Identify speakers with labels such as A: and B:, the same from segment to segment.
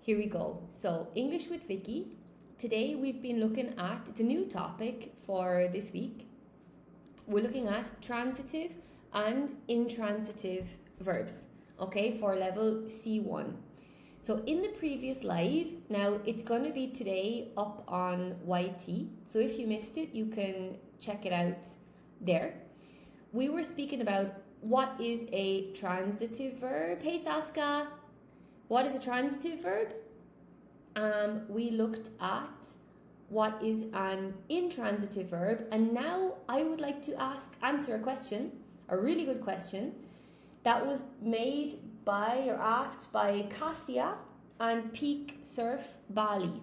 A: Here we go. So, English with Vikki. Today we've been looking at, it's a new topic for this week. We're looking at transitive and intransitive verbs, okay, for level C1. So in the previous live, now it's going to be today up on YT. So if you missed it, you can check it out there. We were speaking about what is a transitive verb. Hey Saska, what is a transitive verb? We looked at what is an intransitive verb, and now I would like to answer a question, a really good question that was made by or asked by Cassia and Peak Surf Bali.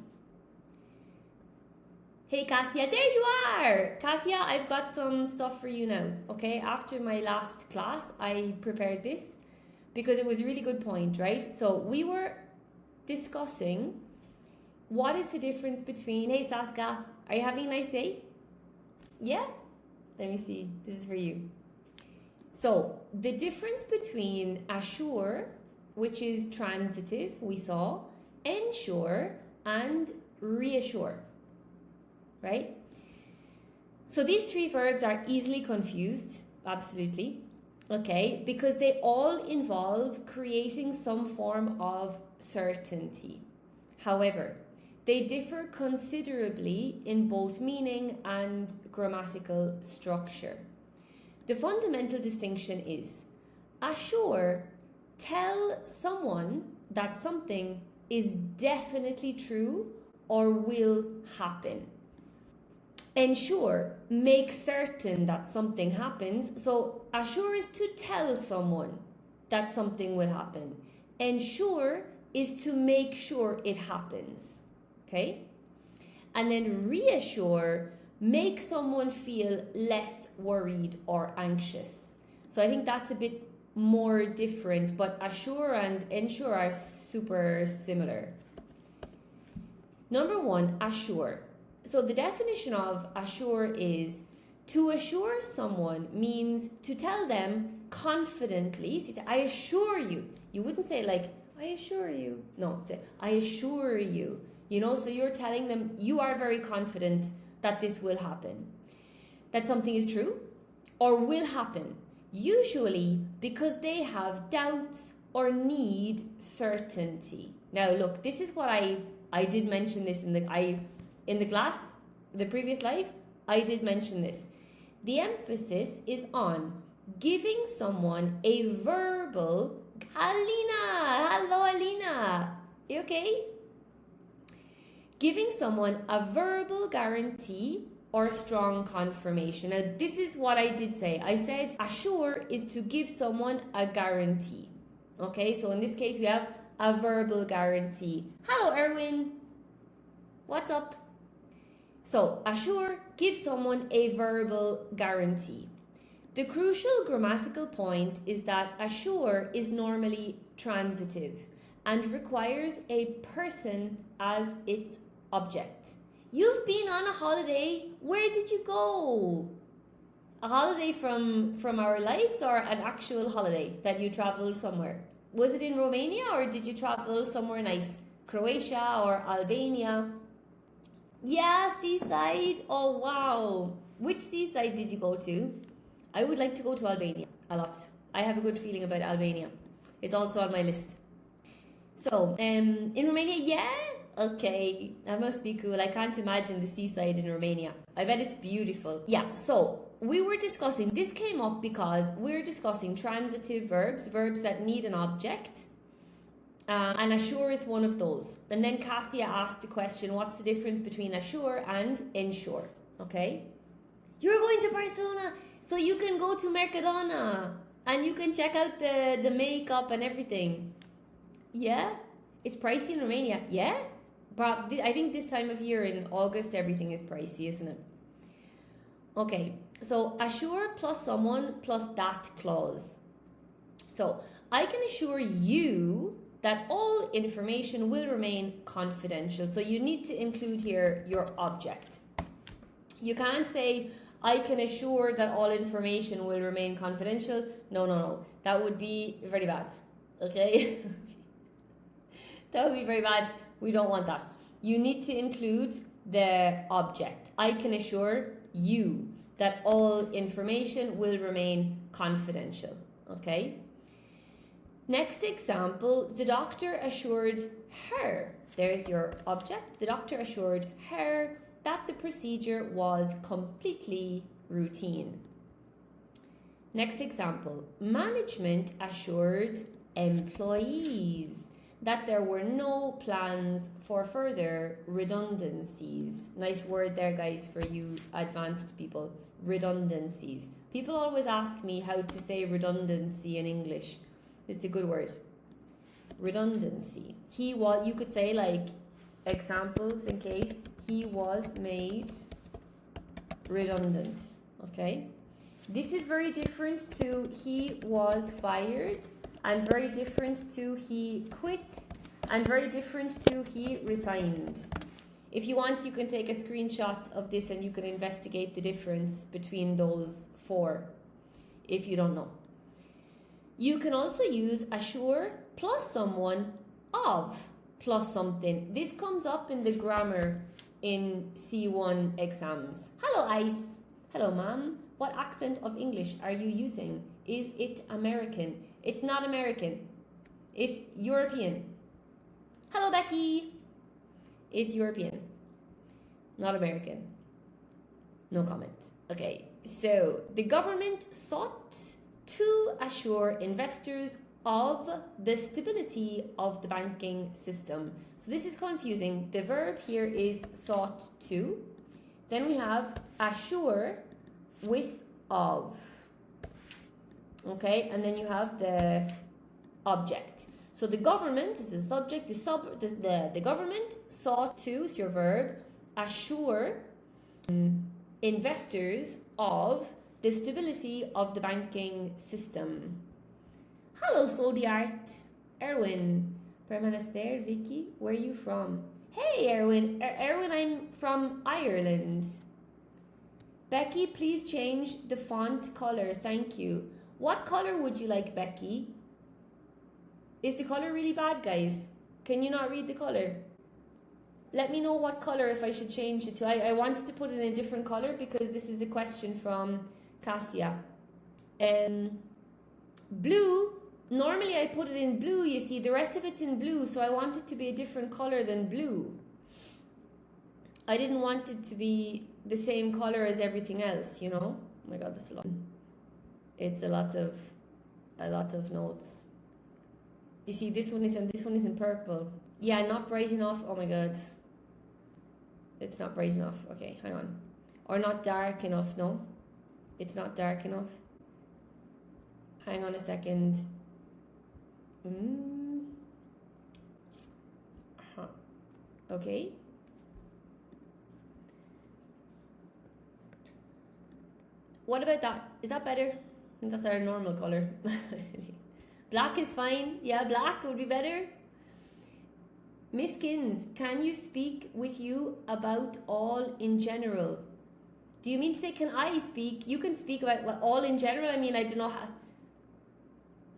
A: Hey Cassia, there you are! Cassia, I've got some stuff for you now, okay? After my last class, I prepared this because it was a really good point, right? So we were discussing what is the difference between, hey Saska, are you having a nice day? Yeah? Let me see, this is for you. So the difference between assure, which is transitive, we saw, ensure, and reassure, right? So these three verbs are easily confused, absolutely, okay, because they all involve creating some form of certainty. However, they differ considerably in both meaning and grammatical structure. The fundamental distinction is assure, tell someone that something is definitely true or will happen. Ensure, make certain that something happens. So assure is to tell someone that something will happen. Ensure is to make sure it happens. Okay? And then reassure, make someone feel less worried or anxious. So I think that's a bit more different, but assure and ensure are super similar. Number one, assure. So the definition of assure is to assure someone means to tell them confidently. So you say, I assure you. You wouldn't say like, I assure you. No, I assure you. You know, so you're telling them you are very confident that this will happen, that something is true or will happen, usually because they have doubts or need certainty. Now look, this is what I did mention this in the class, the previous live, I did mention this. The emphasis is on giving someone a verbal, Alina, hello Alina, you okay? Giving someone a verbal guarantee or strong confirmation. Now, this is what I did say. I said assure is to give someone a guarantee. Okay, so in this case, we have a verbal guarantee. Hello, Erwin. What's up? So, assure, give someone a verbal guarantee. The crucial grammatical point is that assure is normally transitive and requires a person as its object. You've been on a holiday. Where did you go? A holiday from our lives or an actual holiday that you traveled somewhere? Was it in Romania or did you travel somewhere nice? Croatia or Albania? Yeah, seaside. Oh, wow. Which seaside did you go to? I would like to go to Albania a lot. I have a good feeling about Albania. It's also on my list. So, in Romania, yeah? Okay, that must be cool. I can't imagine the seaside in Romania. I bet it's beautiful. Yeah, so we were discussing, this came up because we're discussing transitive verbs, verbs that need an object. And assure is one of those. And then Cassia asked the question, what's the difference between assure and ensure? Okay? You're going to Barcelona, so you can go to Mercadona and you can check out the makeup and everything. Yeah? It's pricey in Romania. Yeah? But I think this time of year in August, everything is pricey, isn't it? Okay, so assure plus someone plus that clause. So I can assure you that all information will remain confidential. So you need to include here your object. You can't say, I can assure that all information will remain confidential. No. That would be very bad. Okay? That would be very bad. We don't want that. You need to include the object. I can assure you that all information will remain confidential. Okay? Next example, the doctor assured her. There's your object. The doctor assured her that the procedure was completely routine. Next example, management assured employees that there were no plans for further redundancies. Nice word there, guys, for you advanced people. Redundancies. People always ask me how to say redundancy in English. It's a good word. Redundancy. You could say like examples in case he was made redundant. Okay? This is very different to he was fired, and very different to he quit, and very different to he resigned. If you want, you can take a screenshot of this and you can investigate the difference between those four if you don't know. You can also use assure plus someone of plus something. This comes up in the grammar in C1 exams. Hello, Ice. Hello, ma'am. What accent of English are you using? Is it American? It's not American. It's European. Hello, Becky. It's European, not American. No comment. Okay, so the government sought to assure investors of the stability of the banking system. So this is confusing. The verb here is sought to. Then we have assure with of. Okay, and then you have the object. So the government is the subject, the government sought to, is your verb, assure investors of the stability of the banking system. Hello, Sodiart. Erwin. Permanather, Vikki, where are you from? Hey, Erwin. Erwin, I'm from Ireland. Becky, please change the font color. Thank you. What color would you like, Becky? Is the color really bad, guys? Can you not read the color? Let me know what color if I should change it to. I wanted to put it in a different color because this is a question from Cassia. Blue. Normally I put it in blue, you see. The rest of it's in blue, so I want it to be a different color than blue. I didn't want it to be the same color as everything else, you know? Oh my god, this is a lot. It's a lot of notes. You see, this one is in purple. Yeah, not bright enough. Oh my god. It's not bright enough. Okay, hang on. Or not dark enough. No, it's not dark enough. Hang on a second. Okay. What about that? Is that better? I think that's our normal color. Black is fine. Yeah, black would be better. Miss Kins, can you speak with you about all in general? Do you mean to say, can I speak? You can speak about what, all in general? I mean, I don't know how.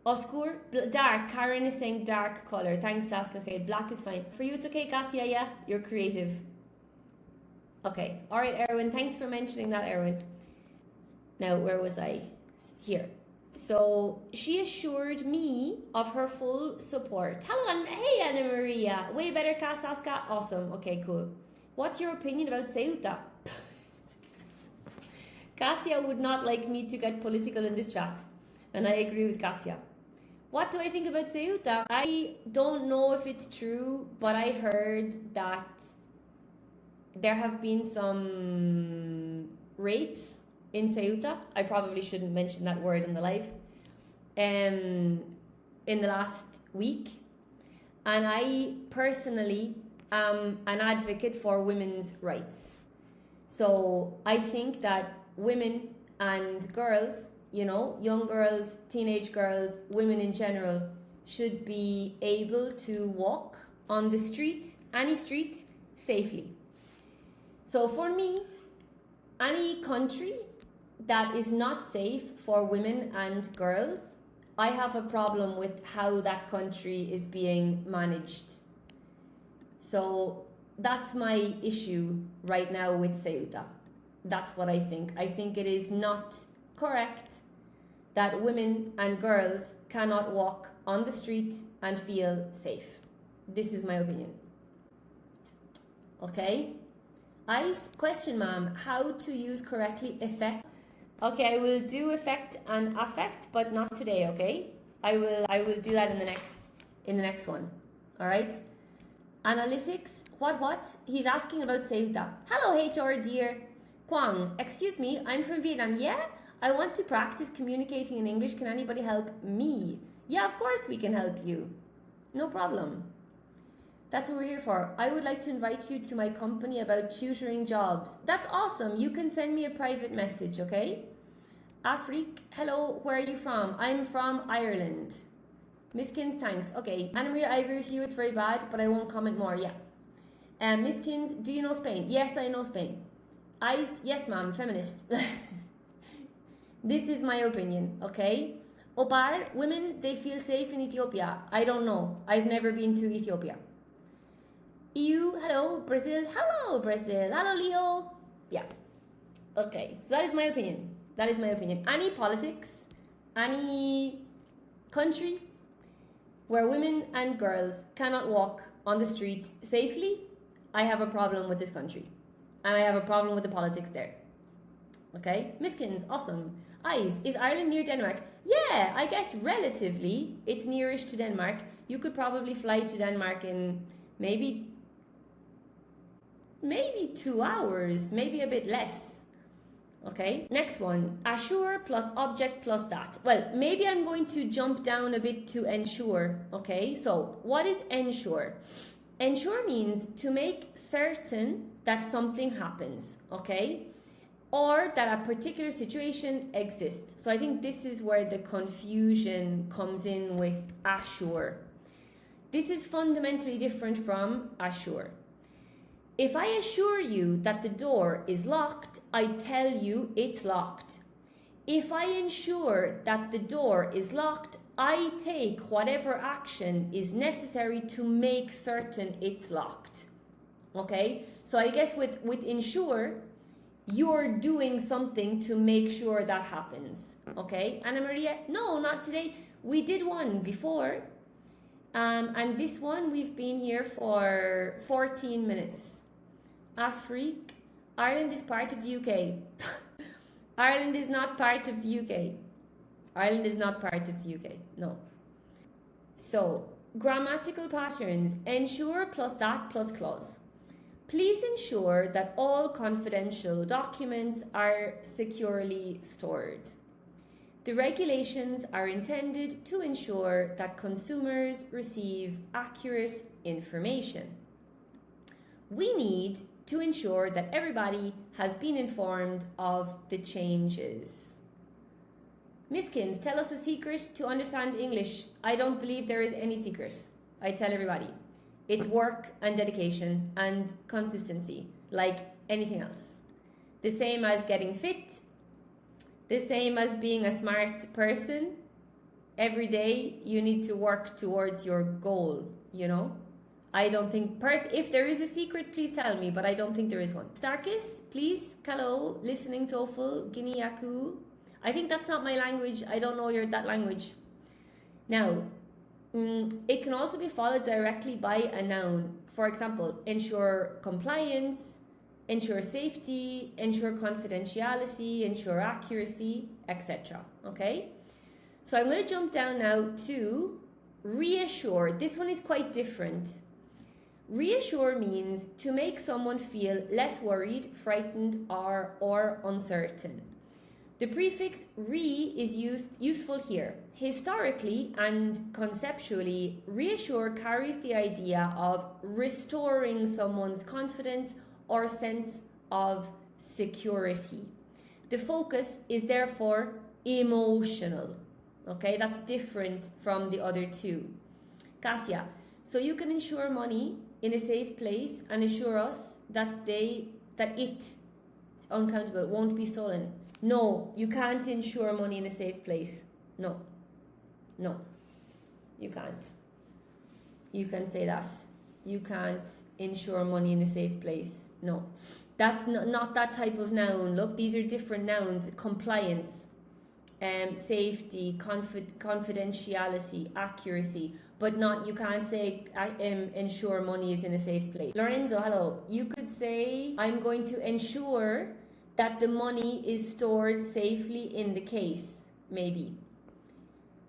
A: Oscur? Dark. Karen is saying dark color. Thanks, Saska. Okay, black is fine. For you, it's okay, Cassia. Yeah, you're creative. Okay. All right, Erwin. Thanks for mentioning that, Erwin. Now, where was I? Here. So she assured me of her full support. Hello, hey Anna Maria. Way better, Saska. Awesome. Okay, cool. What's your opinion about Ceuta? Cassia would not like me to get political in this chat, and I agree with Cassia. What do I think about Ceuta? I don't know if it's true, but I heard that there have been some rapes in Ceuta. I probably shouldn't mention that word in the live. In the last week. And I personally am an advocate for women's rights. So I think that women and girls, you know, young girls, teenage girls, women in general, should be able to walk on the street, any street, safely. So for me, any country that is not safe for women and girls, I have a problem with how that country is being managed So that's my issue right now with Ceuta. That's what I think. I think it is not correct that women and girls cannot walk on the street and feel safe. This is my opinion. Okay? Question, ma'am, how to use correctly effect? Okay, I will do effect and affect, but not today, okay? I will do that in the next one. All right? Analytics, what? He's asking about Ceuta. Hello, HR dear. Quang, excuse me, I'm from Vietnam. Yeah? I want to practice communicating in English. Can anybody help me? Yeah, of course we can help you. No problem. That's what we're here for. I would like to invite you to my company about tutoring jobs. That's awesome. You can send me a private message, okay? Afrik, hello, where are you from? I'm from Ireland. Miskins, thanks. Okay. Anna Maria, I agree with you. It's very bad, but I won't comment more. Yeah. Miskins, do you know Spain? Yes, I know Spain. Ice, yes, ma'am, feminist. This is my opinion, okay? Opar, women, they feel safe in Ethiopia. I don't know. I've never been to Ethiopia. EU, hello, Brazil. Hello, Brazil. Hello, Leo. Yeah. Okay, so that is my opinion. That is my opinion. Any politics, any country where women and girls cannot walk on the street safely, I have a problem with this country. And I have a problem with the politics there. Okay? Miskins, awesome. Eyes, is Ireland near Denmark? Yeah, I guess relatively it's nearish to Denmark. You could probably fly to Denmark in maybe 2 hours, maybe a bit less. Okay, next one, assure plus object plus that. Well, maybe I'm going to jump down a bit to ensure. Okay, so what is ensure? Ensure means to make certain that something happens, okay? Or that a particular situation exists. So I think this is where the confusion comes in with assure. This is fundamentally different from assure. If I assure you that the door is locked, I tell you it's locked. If I ensure that the door is locked, I take whatever action is necessary to make certain it's locked. Okay? So I guess with ensure, you're doing something to make sure that happens. Okay? Anna Maria, no, not today. We did one before. And this one, we've been here for 14 minutes. Afrique, Ireland is part of the UK. Ireland is not part of the UK. Ireland is not part of the UK, no. So, grammatical patterns, ensure plus that plus clause. Please ensure that all confidential documents are securely stored. The regulations are intended to ensure that consumers receive accurate information. We need to ensure that everybody has been informed of the changes. Miskins, tell us a secret to understand English. I don't believe there is any secret. I tell everybody. It's work and dedication and consistency, like anything else. The same as getting fit, the same as being a smart person. Every day you need to work towards your goal, you know? I don't think, if there is a secret, please tell me, but I don't think there is one. Starkis, please, Kalo, listening TOEFL, Guineaku. I think that's not my language. I don't know that language. Now, it can also be followed directly by a noun. For example, ensure compliance, ensure safety, ensure confidentiality, ensure accuracy, etc. Okay? So I'm going to jump down now to reassure. This one is quite different. Reassure means to make someone feel less worried, frightened, or uncertain. The prefix re is useful here. Historically and conceptually, reassure carries the idea of restoring someone's confidence or sense of security. The focus is therefore emotional. Okay, that's different from the other two. Cassia, so you can ensure money in a safe place and assure us that it, uncountable, won't be stolen. No, you can't ensure money in a safe place. No, you can't. You can say that. you can't insure money in a safe place. No, that's not that type of noun. Look, these are different nouns. Compliance, safety, confidentiality, accuracy, but not, you can't say ensure money is in a safe place. Lorenzo, hello. You could say, I'm going to ensure that the money is stored safely in the case, maybe.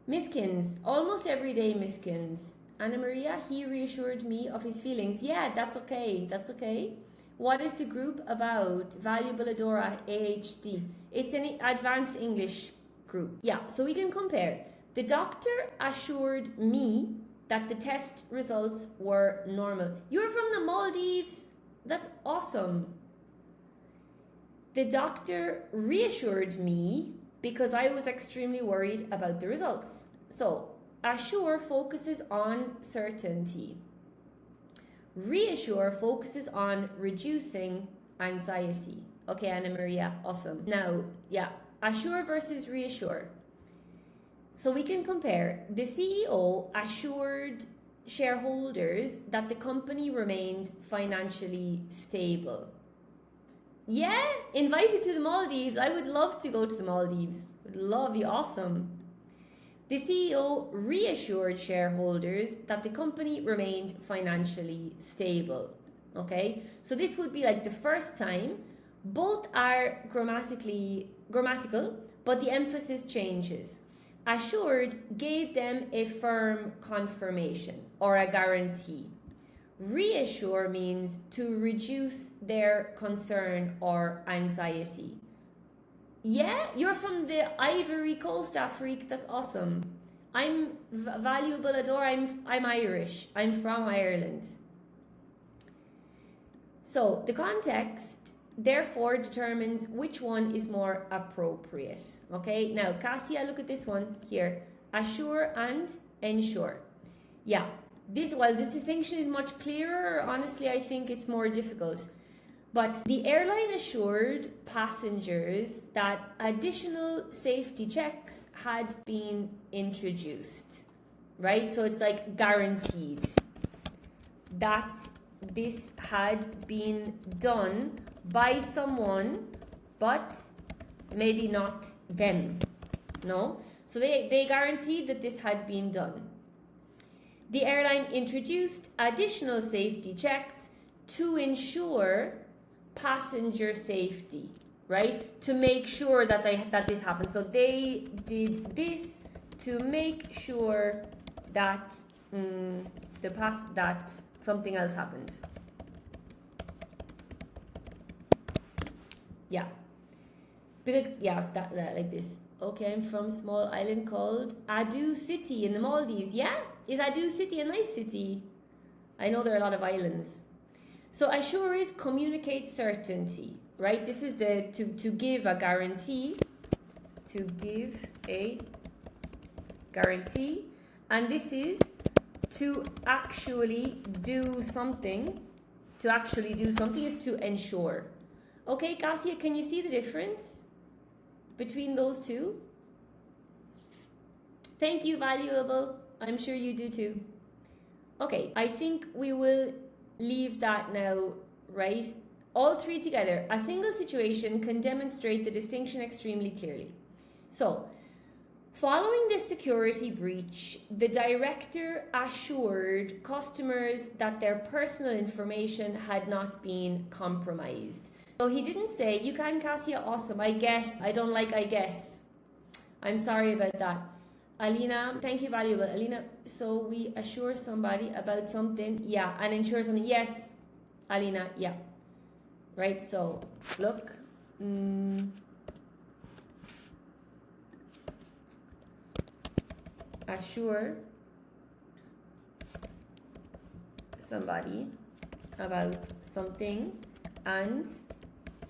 A: Miskins, almost every day, Miskins. Anna Maria, he reassured me of his feelings. Yeah, that's okay. That's okay. What is the group about? Valuable Adora AHD. It's an advanced English group. Yeah, so we can compare. The doctor assured me that the test results were normal. You're from the Maldives. That's awesome. The doctor reassured me because I was extremely worried about the results. So, assure focuses on certainty. Reassure focuses on reducing anxiety. Okay, Anna Maria, awesome. Now, yeah, assure versus reassure. So we can compare. The CEO assured shareholders that the company remained financially stable. Yeah, invited to the Maldives. I would love to go to the Maldives. Would love, be awesome. The CEO reassured shareholders that the company remained financially stable. Okay, so this would be like the first time. Both are grammatical, but the emphasis changes. Assured gave them a firm confirmation or a guarantee. Reassure means to reduce their concern or anxiety. Yeah, you're from the Ivory Coast, Afrique. That's awesome. I'm Valuable Adore. I'm Irish. I'm from Ireland. So the context therefore determines which one is more appropriate. Okay, now Cassia, look at this one here. Assure and ensure. Yeah, this distinction is much clearer. Honestly, I think it's more difficult. But the airline assured passengers that additional safety checks had been introduced, right? So it's like guaranteed that this had been done by someone, but maybe not them. No? So they guaranteed that this had been done. The airline introduced additional safety checks to ensure passenger safety, right? To make sure that this happened. So they did this to make sure that that something else happened. Yeah, because that like this. Okay, I'm from small island called Adu City in the Maldives. Yeah, is Adu City a nice city? I know there are a lot of islands. So assure is communicate certainty, right? This is the to give a guarantee, to give a guarantee, and this is to actually do something. To actually do something is to ensure. Okay, Cassia, can you see the difference between those two? Thank you, Valuable. I'm sure you do too. Okay, I think we will leave that now, right? All three together. A single situation can demonstrate the distinction extremely clearly. So, following this security breach, the director assured customers that their personal information had not been compromised. So he didn't say, you can, Cassia, awesome, I guess. I don't like I guess. I'm sorry about that. Alina, thank you, Valuable. Alina, so we assure somebody about something, yeah, and ensure something, yes. Alina, yeah. Right, so, look. Assure somebody about something and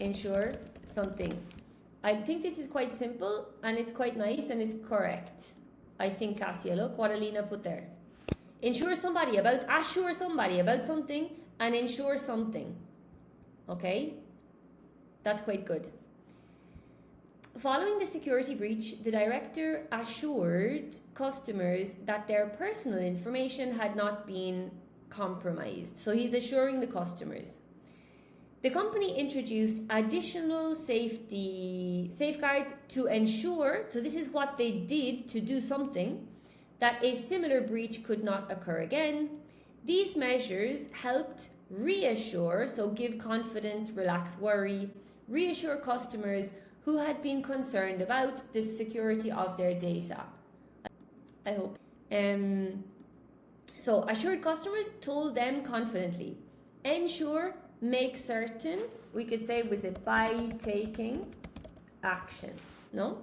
A: ensure something. I think this is quite simple and it's quite nice and it's correct. I think, Cassia, look what Alina put there. Assure somebody about something and ensure something. Okay? That's quite good. Following the security breach, the director assured customers that their personal information had not been compromised. So he's assuring the customers. The company introduced additional safeguards to ensure, so this is what they did to do something, that a similar breach could not occur again. These measures helped reassure, so give confidence, relax worry, reassure customers who had been concerned about the security of their data. I hope. So assured customers told them confidently. Ensure, make certain, we could say with it by taking action, no?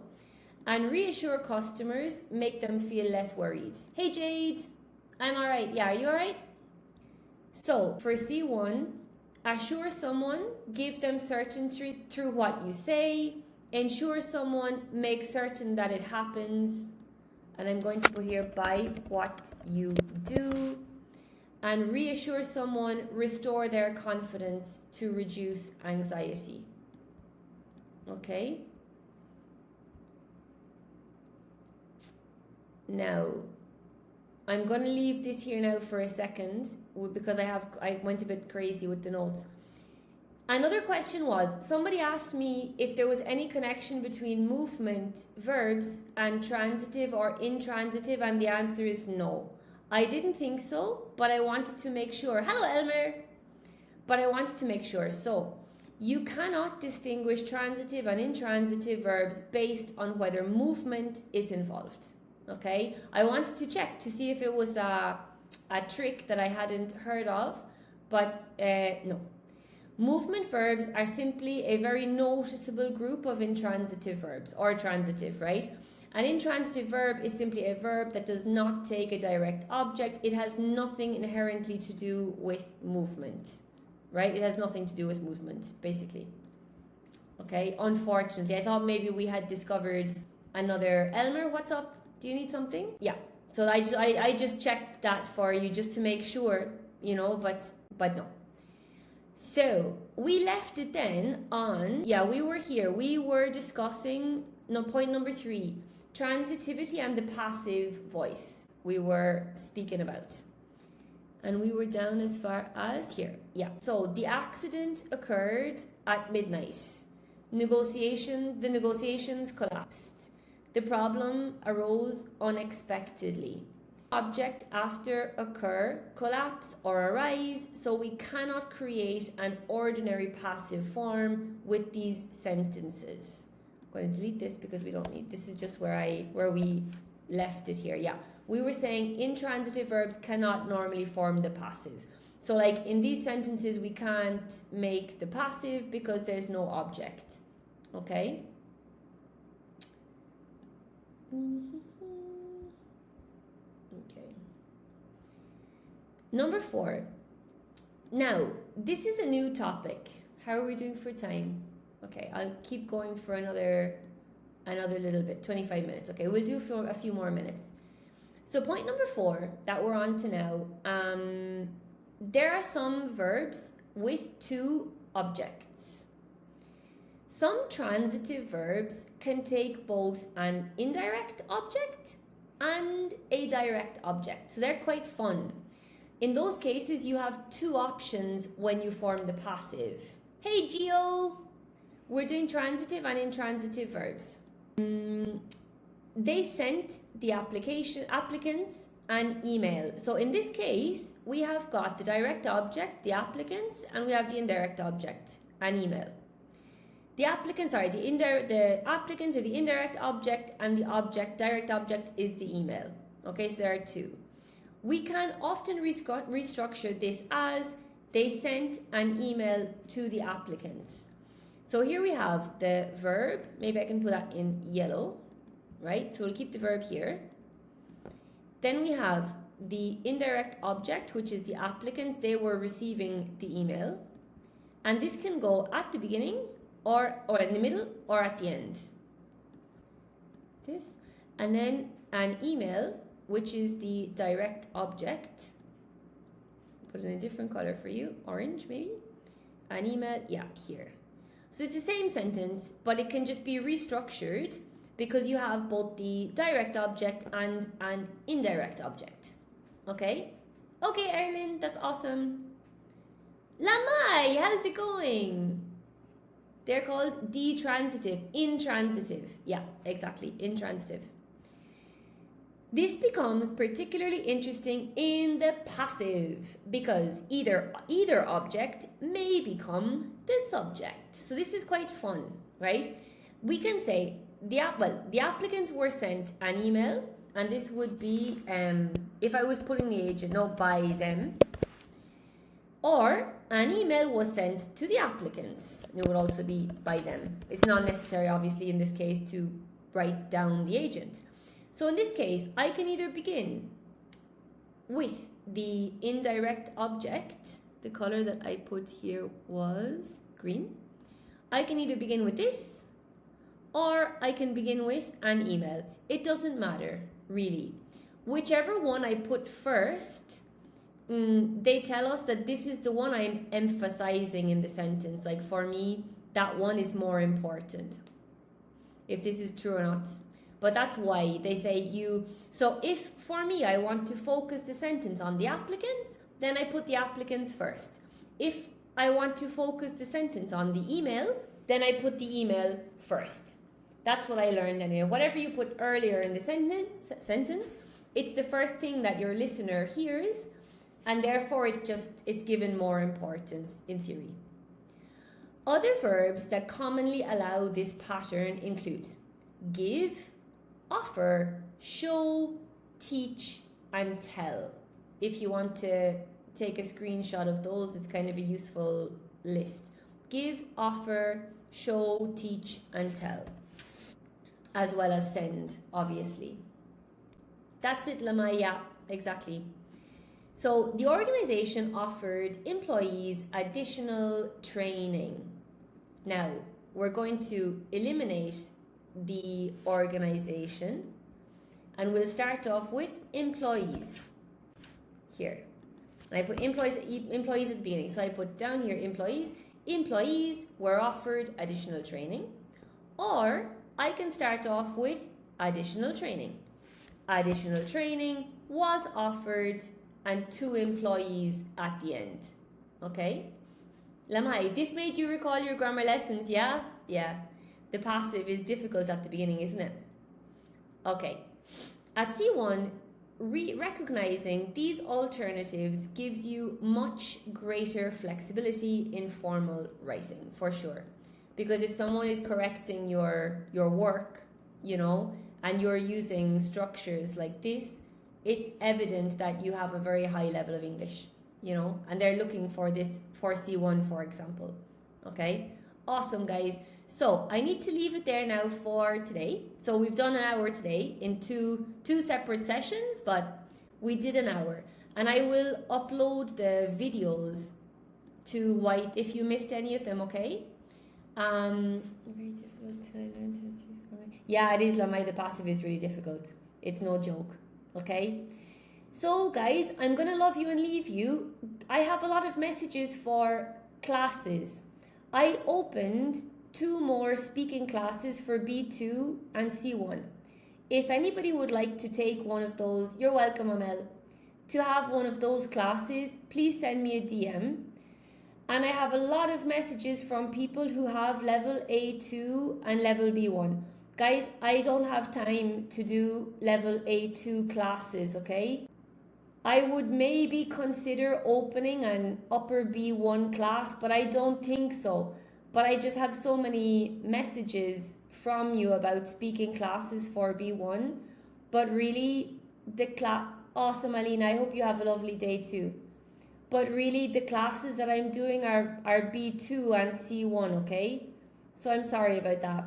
A: And reassure customers, make them feel less worried. Hey Jade, I'm all right. Yeah, are you all right? So for C1, assure someone, give them certainty through what you say. Ensure someone, make certain that it happens. And I'm going to put here by what you do. And reassure someone, restore their confidence to reduce anxiety. Okay? Now, I'm going to leave this here now for a second because I went a bit crazy with the notes. Another question was, somebody asked me if there was any connection between movement verbs and transitive or intransitive, and the answer is no. I didn't think so, but I wanted to make sure. Hello, Elmer. But I wanted to make sure. So, you cannot distinguish transitive and intransitive verbs based on whether movement is involved. Okay? I wanted to check to see if it was a trick that I hadn't heard of, but no. Movement verbs are simply a very noticeable group of intransitive verbs, or transitive, right? An intransitive verb is simply a verb that does not take a direct object. It has nothing inherently to do with movement, right? It has nothing to do with movement, basically. Okay, unfortunately, I thought maybe we had discovered another. Elmer, what's up? Do you need something? Yeah, so I just checked that for you just to make sure, you know, but no. So we left it then on, we were discussing, point number 3, transitivity and the passive voice we were speaking about. And we were down as far as here. Yeah, so the accident occurred at midnight. The negotiations collapsed. The problem arose unexpectedly. Object after occur, collapse or arise, so we cannot create an ordinary passive form with these sentences. I'm going to delete this because we don't need, this is just where we left it here. Yeah, we were saying intransitive verbs cannot normally form the passive. So like in these sentences, we can't make the passive because there's no object. Okay? Okay. Number 4. Now, this is a new topic. How are we doing for time? Okay, I'll keep going for another little bit, 25 minutes. Okay, we'll do for a few more minutes. So point number 4 that we're on to now, there are some verbs with 2 objects. Some transitive verbs can take both an indirect object and a direct object. So they're quite fun. In those cases, you have 2 options when you form the passive. Hey, Gio! We're doing transitive and intransitive verbs. They sent the applicants an email. So in this case, we have got the direct object, the applicants, and we have the indirect object, an email. The applicants are the applicants are the indirect object, and the direct object is the email. Okay, so there are 2. We can often restructure this as they sent an email to the applicants. So here we have the verb. Maybe I can put that in yellow, right? So we'll keep the verb here. Then we have the indirect object, which is the applicants. They were receiving the email. And this can go at the beginning, or in the middle, or at the end. This. And then an email, which is the direct object. Put it in a different color for you, orange maybe. An email, yeah, here. So it's the same sentence, but it can just be restructured because you have both the direct object and an indirect object. Okay? Okay, Erlyn, that's awesome. Lamai, how's it going? They're called detransitive, intransitive. Yeah, exactly, intransitive. This becomes particularly interesting in the passive because either object may become the subject. So this is quite fun, right? We can say the applicants were sent an email, and this would be if I was putting the agent, no, by them, or an email was sent to the applicants. It would also be by them. It's not necessary, obviously, in this case to write down the agent. So in this case, I can either begin with the indirect object. The color that I put here was green. I can either begin with this, or I can begin with an email. It doesn't matter, really. Whichever one I put first, they tell us that this is the one I'm emphasizing in the sentence. Like for me, that one is more important, if this is true or not. But that's why they say you. So if for me I want to focus the sentence on the applicants, then I put the applicants first. If I want to focus the sentence on the email, then I put the email first. That's what I learned anyway. Whatever you put earlier in the sentence, it's the first thing that your listener hears, and therefore it's given more importance in theory. Other verbs that commonly allow this pattern include give, offer, show, teach, and tell. If you want to take a screenshot of those, it's kind of a useful list. Give, offer, show, teach, and tell. As well as send, obviously. That's it, Lamai. Yeah, exactly. So the organization offered employees additional training. Now, we're going to eliminate the organization, and we'll start off with employees here. I put employees at the beginning, so I put down here employees were offered additional training, or I can start off with additional training was offered, and 2 employees at the end. Okay, Lamai, this made you recall your grammar lessons? Yeah. The passive is difficult at the beginning, isn't it? Okay. At C1, recognizing these alternatives gives you much greater flexibility in formal writing, for sure. Because if someone is correcting your work, and you're using structures like this, it's evident that you have a very high level of English, and they're looking for this for C1, for example. Okay? Awesome, guys. So I need to leave it there now for today. So we've done an hour today in two separate sessions, but we did an hour. And I will upload the videos to White if you missed any of them, okay? Very difficult to learn to. Yeah, it is, Lamai. The passive is really difficult. It's no joke, okay? So guys, I'm gonna love you and leave you. I have a lot of messages for classes. I opened 2 more speaking classes for B2 and C1. If anybody would like to take one of those, you're welcome, Amel. To have one of those classes, please send me a DM. And I have a lot of messages from people who have level A2 and level B1. Guys, I don't have time to do level A2 classes, okay? I would maybe consider opening an upper B1 class, but I don't think so. But I just have so many messages from you about speaking classes for B1. But really, awesome, Alina. I hope you have a lovely day too. But really, the classes that I'm doing are B2 and C1, okay? So I'm sorry about that.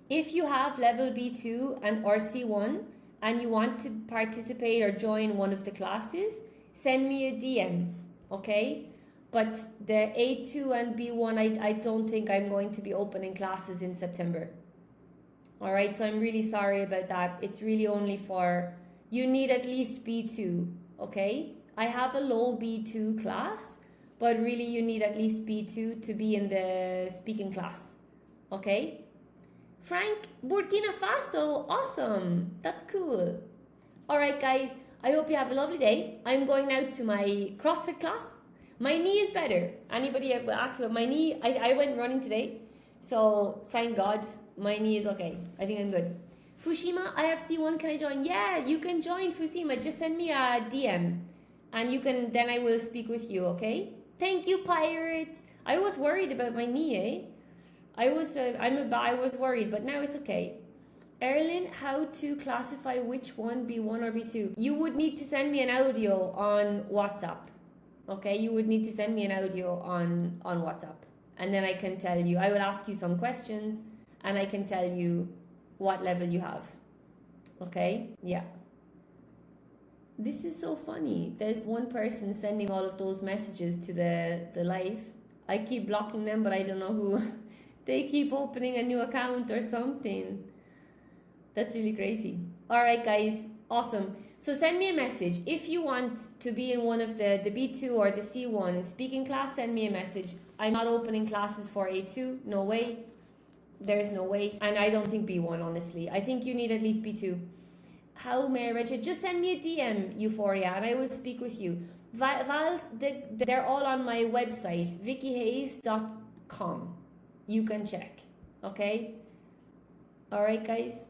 A: If you have level B2 or C1 and you want to participate or join one of the classes, send me a DM, okay? But the A2 and B1, I don't think I'm going to be opening classes in September. All right, so I'm really sorry about that. It's really only for, you need at least B2, okay? I have a low B2 class, but really you need at least B2 to be in the speaking class, okay? Frank, Burkina Faso, awesome. That's cool. All right, guys, I hope you have a lovely day. I'm going now to my CrossFit class. My knee is better. Anybody ever ask about my knee? I went running today. So thank God my knee is okay. I think I'm good. Fushima, I have C1. Can I join? Yeah, you can join Fushima. Just send me a DM. And you can, then I will speak with you, okay? Thank you, Pirate. I was worried about my knee, eh? I was worried, but now it's okay. Erlyn, how to classify which one, B1 or B2? You would need to send me an audio on WhatsApp. Okay, you would need to send me an audio on WhatsApp. And then I can tell you, I will ask you some questions and I can tell you what level you have. Okay, yeah. This is so funny. There's one person sending all of those messages to the live. I keep blocking them, but I don't know who. They keep opening a new account or something. That's really crazy. All right, guys. Awesome. So send me a message. If you want to be in one of the B2 or the C1 speaking class, send me a message. I'm not opening classes for A2. No way. There's no way. And I don't think B1, honestly. I think you need at least B2. How may I register? Just send me a DM, Euphoria, and I will speak with you. Vals, they're all on my website, VikkiHayes.com. You can check. Okay? All right, guys?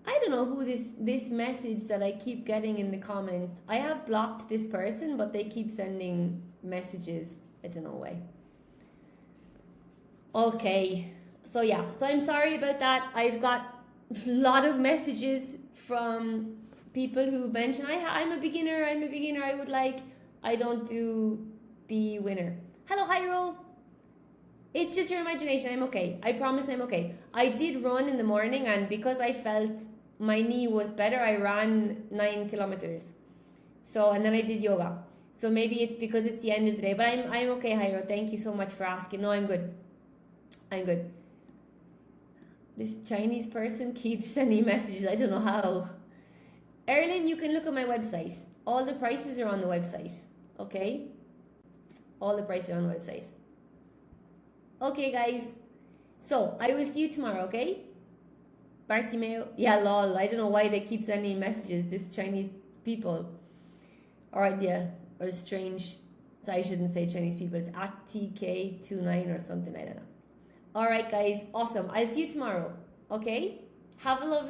A: I don't know who this message that I keep getting in the comments. I have blocked this person, but they keep sending messages. I don't know why. Okay. So yeah. So I'm sorry about that. I've got a lot of messages from people who mention I'm a beginner, I don't do be winner. Hello, Hyro. It's just your imagination. I'm okay. I promise I'm okay. I did run in the morning, and because I felt my knee was better, I ran 9 kilometers. So, and then I did yoga. So maybe it's because it's the end of the day, but I'm okay, Hyro. Thank you so much for asking. No, I'm good. I'm good. This Chinese person keeps sending messages. I don't know how. Erlyn, you can look at my website. All the prices are on the website. Okay? All the prices are on the website. Okay, guys. So, I will see you tomorrow, okay? Bartimeo. Yeah, lol. I don't know why they keep sending messages, this Chinese people. Alright, yeah. Or strange. So I shouldn't say Chinese people. It's at TK29 or something. I don't know. Alright, guys. Awesome. I'll see you tomorrow. Okay? Have a lovely